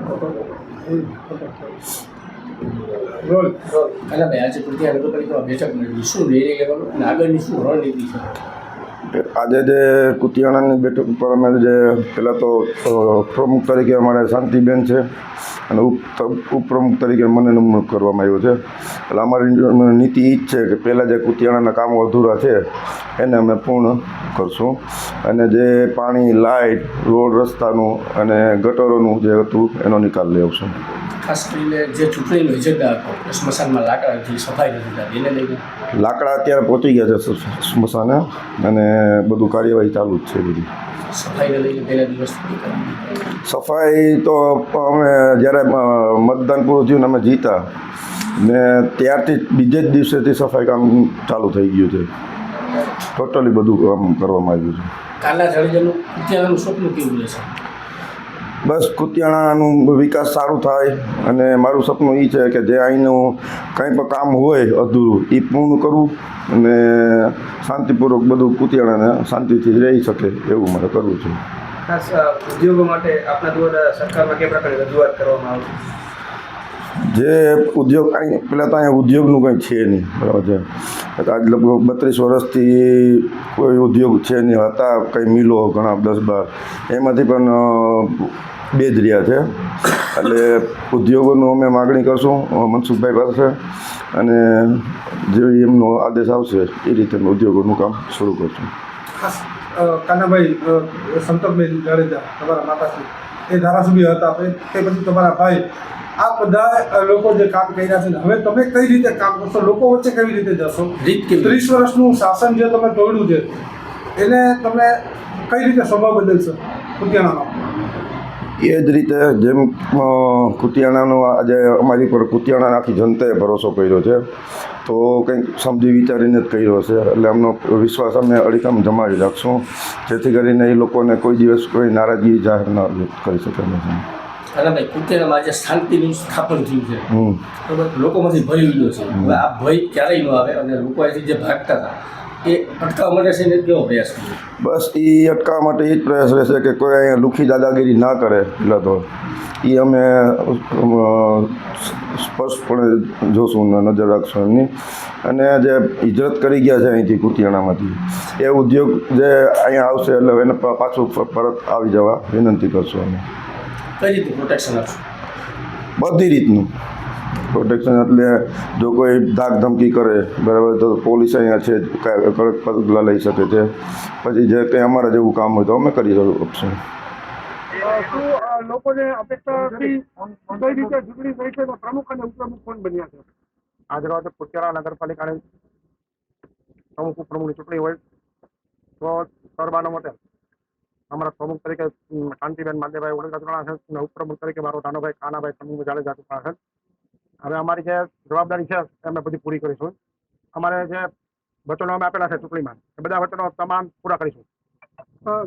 ભાઈ આજે કૃત્યા નગરપાલિકામાં બેઠક મળી શું નિર્ણય લેવાનો અને આગળની શું રણનીતિ છે? આજે જે કુતિયાણાની બેઠક ઉપર અમે જે પહેલાં તો પ્રમુખ તરીકે અમારે શાંતિબેન છે અને ઉપપ્રમુખ તરીકે મને નિમણૂક કરવામાં આવ્યો છે. એટલે અમારી નીતિ એ જ છે કે પહેલાં જે કુતિયાણાના કામો અધૂરા છે એને અમે પૂર્ણ કરશું અને જે પાણી, લાઇટ, રોડ રસ્તાનું અને ગટરોનું જે હતું એનો નિકાલ લઈ આવશું. ખાસ કરીને જે ચૂંટણીનો એજન્ડા હતો સ્મશાનમાં લાકડાથી સફાઈ નથી થતી એને લઈને લાકડા અત્યારે પહોંચી ગયા છે સ્મશાને અને બધું કાર્યવાહી ચાલુ જ છે. બધી સફાઈને લઈને પહેલા દિવસ સફાઈ તો અમે જ્યારે મતદાન પૂરું થયું ને અમે જીતા ને ત્યારથી બીજે જ દિવસેથી સફાઈ કામ ચાલુ થઈ ગયું છે. ટોટલી બધું કામ કરવામાં આવ્યું છે. કાલા જાડેજાનું કુતિયાણાનું સપનું કેવું રહેશે? બસ કુતિયાણાનું વિકાસ સારું થાય અને મારું સપનું એ છે કે જે અહીંનું કંઈ પણ કામ હોય અધૂરું એ પૂર્ણ કરવું અને શાંતિપૂર્વક બધું કુતિયાણાને શાંતિથી રહી શકે એવું મારે કરવું છે. ખાસ ઉદ્યોગો માટે આપણા દ્વારા સરકારમાં કઈ પ્રકારની રજૂઆત કરવામાં આવશે? જે ઉદ્યોગ અહીં પહેલાં તો અહીંયા ઉદ્યોગનું કંઈ છે નહીં, બરાબર છે. આજ લગભગ 32 વર્ષથી કોઈ ઉદ્યોગ છે નહીં. હતા કંઈ મિલો ઘણા 10-12 એમાંથી પણ બે જ રહ્યા છે. એટલે ઉદ્યોગોનું અમે માગણી કરશું મનસુખભાઈ પાસે અને જે એમનો આદેશ આવશે એ રીતે ઉદ્યોગોનું કામ શરૂ કરશું. ખાસ કાનાભાઈ સંતોષભાઈ જાડેજા તમારા માતાશ્રી એ ધારાસભ્ય હતા, તે પછી તમારા ભાઈ, આ બધા લોકો જે કામ કર્યા છે હવે તમે કઈ રીતે કામ કરશો? લોકો વચ્ચે કેવી રીતે જશો? 30 વર્ષનું શાસન જે તમે તોડ્યું છે એને તમે કઈ રીતે સ્વભાવ બદલશો કુતિયાણાનો? એ જ રીતે જેમ કુતિયાણાનો આજે અમારી પર કુતિયાણાના આખી જનતાએ ભરોસો કર્યો છે તો કંઈક સમજી વિચારીને જ કર્યો છે. એટલે એમનો વિશ્વાસ અમે અડીખમ જમાવી રાખશું જેથી કરીને એ લોકોને કોઈ દિવસ કોઈ નારાજગી જાહેર ન કરી શકે. ભાઈ કુતિયાણામાં આજે શાંતિનું સ્થાપન થયું છે બરાબર, લોકોમાંથી ભય ઉડ્યો છે. હવે આ ભય ક્યારેય ન આવે અને લોકો અહીંથી જે ભાગતા હતા એ અટકાવવા માટે છે ને કેવો પ્રયાસ કર્યો? બસ એ અટકાવવા માટે એ જ પ્રયાસ રહેશે કે કોઈ અહીંયા લુખી દાદાગીરી ના કરે. એટલે તો એ અમે સ્પષ્ટપણે જોશું, નજર રાખશું એમની. અને જે હિજરત કરી ગયા છે અહીંથી કુતિયાણામાંથી એ ઉદ્યોગ જે અહીંયા આવશે એટલે એને પાછું પરત આવી જવા વિનંતી કરશું અમે. કઈ રીતે પ્રોટેક્શન આપશું? બધી રીતનું પ્રોટેક્શન. એટલે જો કોઈ ધાક ધમકી કરે બરાબર તો પોલીસ અહીંયા છે, કડક પગલાં લઈ શકે છે. પછી જે કંઈ અમારા જેવું કામ હોય તો અમે કરી શકશું. શું લોકોને અપેક્ષાથી કઈ રીતે ચૂંટણી થઈ છે? પ્રમુખ અને ઉપપ્રમુખ કોણ બન્યા છે? આજરોજ કુતિયાણા નગરપાલિકાની પ્રમુખ ઉપપ્રમુખની ચૂંટણી હોય તો સરબાનો મતે અમારા પ્રમુખ તરીકે શાંતિબેન માધેભાઈ ઓળંગા છે અને ઉપપ્રમુખ તરીકે મારો નાનોભાઈ કાનાભાઈ સમૂહ જાડેજા ચૂંટણા છે. હવે અમારી જે જવાબદારી છે અમે બધી પૂરી કરીશું. અમારે જે વચનો અમે આપેલા છે ચૂંટણીમાં એ બધા વચનો તમામ પૂરા કરીશું.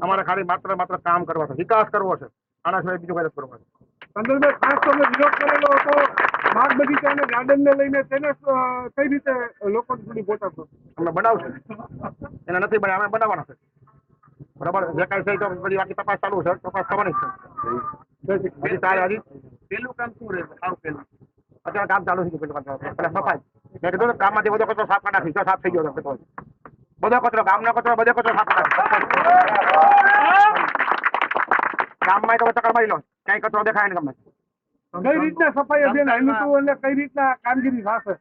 અમારે ખાલી માત્ર કામ કરવા છે, વિકાસ કરવો છે, આના સિવાય બીજું કઈ નથી કરવું. સંજયભાઈ, ખાસ તમે વિરોધ કરેલો હતો બાગ બગીચા અને ગાર્ડનને લઈને, તેને કઈ રીતે લોકો સુધી પહોંચાડશો? અમે બનાવશું, એને નથી બન્યા અમે બનાવવાના છે. બરાબર, જે કાંઈ છે તો બધી બાકી તપાસ ચાલુ છે, તપાસ થવાની છે. પેલું કામ શું રહેશે? અત્યારે કામ ચાલુ થઈ ગયું. પેલા સફાઈ મેં કીધું કામમાંથી બધો કચરો સાફ કરી નાખી, સાફ થઈ ગયો બધો કચરો, ગામનો કચરો બધો કચરો સાફ કરી નાખી. ગામમાં તો ચક્કર મારી લો, ક્યાંય કચરો દેખાય ને ગમે. કઈ રીતના સફાઈ અભિયાન આવ્યું હતું અને કઈ રીતના કામગીરી થશે?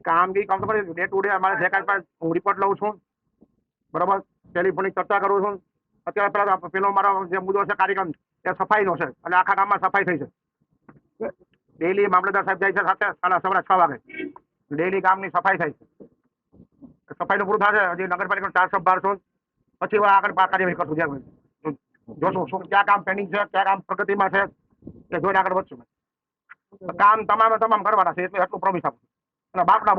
કામગીરી કામ તો કરી ડે ટુ ડે અમારે જે કાંઈ હું રિપોર્ટ લઉં છું, બરાબર, ટેલિફોનિક ચર્ચા કરું છું. અત્યારે પેલો મારો જે મુદ્દો છે કાર્યક્રમ એ સફાઈનો છે અને આખા ગામમાં સફાઈ થઈ છે. ડેલી મામલતદાર સાહેબ જાય છે સાથે સવારે 6 વાગે ડેલી ગામની સફાઈ થાય છે. સફાઈનું પૂરું થશે હજી નગરપાલિકાનો 412 છું પછી આગળ કાર્યવાહી કરશું. જ્યાં જોશું શું ક્યાં કામ પેન્ડિંગ છે, ક્યાં કામ પ્રગતિમાં છે તે જોઈને આગળ વધશું. કામ તમામ કરવાના છે એટલું પ્રોમિસ આપું અને બાપના